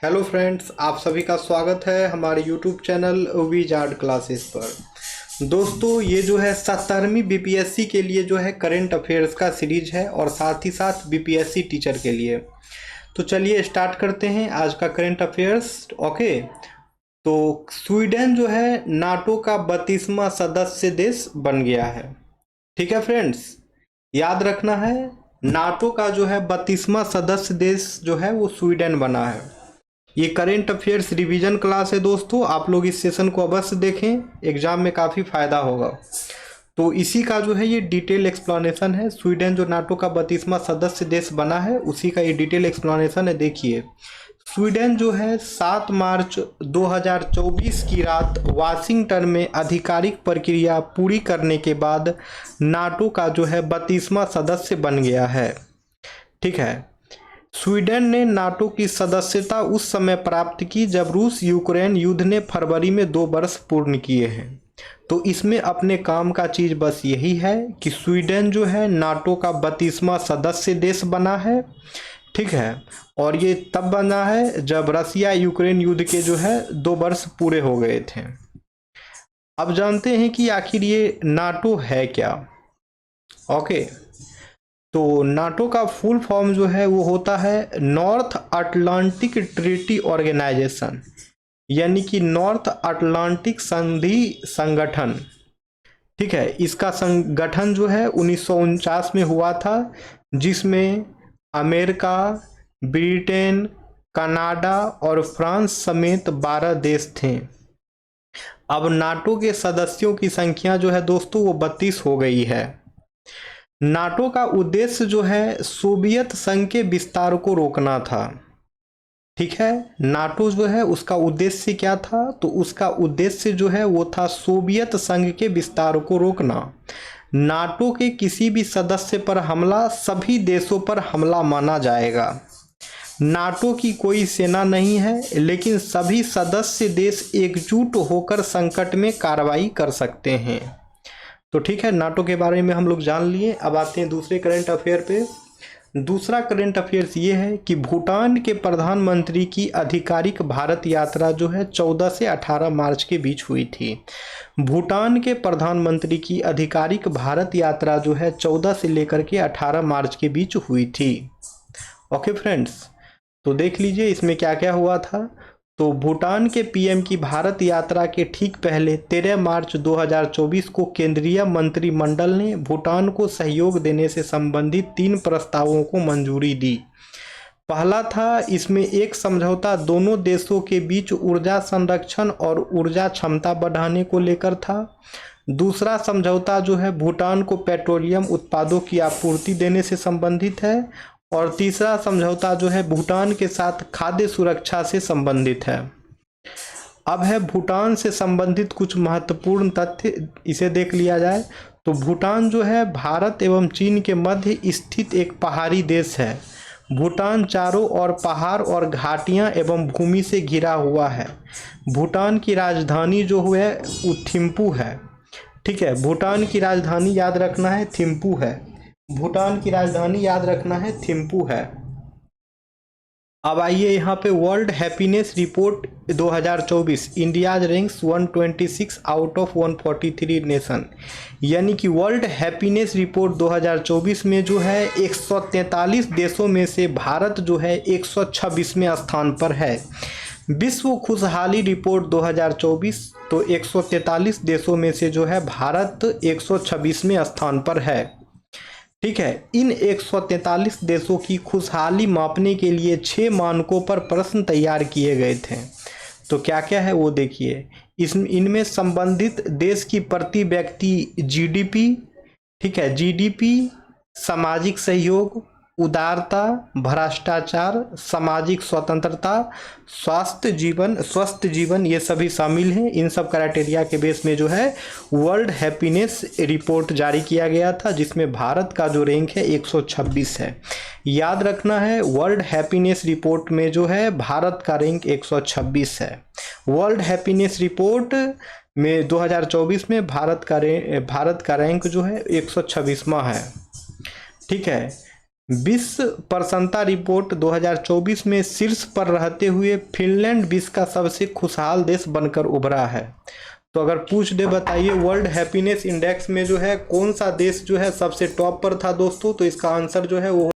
Hello friends, आप सभी का स्वागत है हमारे यूट्यूब चैनल वीजार्ड क्लासेस पर। दोस्तों, ये जो है 17वीं बीपीएससी के लिए जो है करंट अफेयर्स का सीरीज है और साथ ही साथ बीपीएससी टीचर के लिए। तो चलिए स्टार्ट करते हैं आज का करंट अफेयर्स। ओके, तो स्वीडन जो है नाटो का 32वां सदस्य देश बन गया है। ठीक है फ्रेंड्स, याद रखना है, नाटो का जो है 32वां सदस्य देश जो है वो स्वीडन बना है। ये करेंट अफेयर्स रिवीजन क्लास है दोस्तों, आप लोग इस सेशन को अवश्य देखें, एग्जाम में काफ़ी फायदा होगा। तो इसी का जो है ये डिटेल एक्सप्लेनेशन है। स्वीडन जो नाटो का 32वां सदस्य देश बना है उसी का ये डिटेल एक्सप्लेनेशन है। देखिए, स्वीडन जो है 7 मार्च 2024 की रात वाशिंगटन में आधिकारिक प्रक्रिया पूरी करने के बाद नाटो का जो है 32वां सदस्य बन गया है। ठीक है, स्वीडन ने नाटो की सदस्यता उस समय प्राप्त की जब रूस यूक्रेन युद्ध ने फरवरी में 2 वर्ष पूर्ण किए हैं। तो इसमें अपने काम का चीज़ बस यही है कि स्वीडन जो है नाटो का 32वां सदस्य देश बना है। ठीक है, और ये तब बना है जब रसिया यूक्रेन युद्ध के जो है 2 वर्ष पूरे हो गए थे। अब जानते हैं कि आखिर ये नाटो है क्या। ओके, तो नाटो का फुल फॉर्म जो है वो होता है नॉर्थ अटलांटिक ट्रीटी ऑर्गेनाइजेशन, यानी कि नॉर्थ अटलांटिक संधि संगठन। ठीक है, इसका संगठन जो है 1949 में हुआ था, जिसमें अमेरिका, ब्रिटेन, कनाडा और फ्रांस समेत 12 देश थे। अब नाटो के सदस्यों की संख्या जो है दोस्तों वो 32 हो गई है। नाटो का उद्देश्य जो है सोवियत संघ के विस्तार को रोकना था। ठीक है, नाटो जो है उसका उद्देश्य क्या था, तो उसका उद्देश्य जो है वो था सोवियत संघ के विस्तार को रोकना। नाटो के किसी भी सदस्य पर हमला सभी देशों पर हमला माना जाएगा। नाटो की कोई सेना नहीं है, लेकिन सभी सदस्य देश एकजुट होकर संकट में कार्रवाई कर सकते हैं। तो ठीक है, नाटो के बारे में हम लोग जान लिए। अब आते हैं दूसरे करंट अफेयर पे। दूसरा करंट अफेयर्स ये है कि भूटान के प्रधानमंत्री की आधिकारिक भारत यात्रा जो है 14 से 18 मार्च के बीच हुई थी। भूटान के प्रधानमंत्री की आधिकारिक भारत यात्रा जो है 14 से लेकर के 18 मार्च के बीच हुई थी। ओके फ्रेंड्स, तो देख लीजिए इसमें क्या क्या हुआ था। तो भूटान के पीएम की भारत यात्रा के ठीक पहले 13 मार्च 2024 को केंद्रीय मंत्रिमंडल ने भूटान को सहयोग देने से संबंधित 3 प्रस्तावों को मंजूरी दी। पहला था, इसमें एक समझौता दोनों देशों के बीच ऊर्जा संरक्षण और ऊर्जा क्षमता बढ़ाने को लेकर था। दूसरा समझौता जो है भूटान को पेट्रोलियम उत्पादों की आपूर्ति देने से संबंधित है। और तीसरा समझौता जो है भूटान के साथ खाद्य सुरक्षा से संबंधित है। अब है भूटान से संबंधित कुछ महत्वपूर्ण तथ्य, इसे देख लिया जाए। तो भूटान जो है भारत एवं चीन के मध्य स्थित एक पहाड़ी देश है। भूटान चारों ओर पहाड़ और घाटियां एवं भूमि से घिरा हुआ है। भूटान की राजधानी जो है वो थिम्पू है। ठीक है, भूटान की राजधानी याद रखना है थिम्पू है। भूटान की राजधानी याद रखना है थिम्पू है। अब आइए यहाँ पे world happiness report 2024, India's ranks 126 out of 143 nation, यानी कि वर्ल्ड हैप्पीनेस रिपोर्ट 2024 में जो है 143 देशों में से भारत जो है 126वें स्थान पर है। विश्व खुशहाली रिपोर्ट 2024, तो 143 देशों में से जो है भारत 126वें स्थान पर है। ठीक है, इन 143 देशों की खुशहाली मापने के लिए 6 मानकों पर प्रश्न तैयार किए गए थे। तो क्या क्या है वो देखिए। इनमें संबंधित देश की प्रति व्यक्ति जीडीपी, ठीक है, जीडीपी, सामाजिक सहयोग, उदारता, भ्रष्टाचार, सामाजिक स्वतंत्रता, स्वस्थ जीवन ये सभी शामिल हैं। इन सब क्राइटेरिया के बेस में जो है वर्ल्ड हैप्पीनेस रिपोर्ट जारी किया गया था, जिसमें भारत का जो रैंक है 126 है। याद रखना है, वर्ल्ड हैप्पीनेस रिपोर्ट में जो है भारत का रैंक 126 है। वर्ल्ड हैप्पीनेस रिपोर्ट में 2024 में भारत का रैंक जो है 126वां है। ठीक है, विश्व प्रसन्नता रिपोर्ट 2024 में शीर्ष पर रहते हुए फिनलैंड विश्व का सबसे खुशहाल देश बनकर उभरा है। तो अगर पूछ दे बताइए वर्ल्ड हैप्पीनेस इंडेक्स में जो है कौन सा देश जो है सबसे टॉप पर था दोस्तों, तो इसका आंसर जो है वो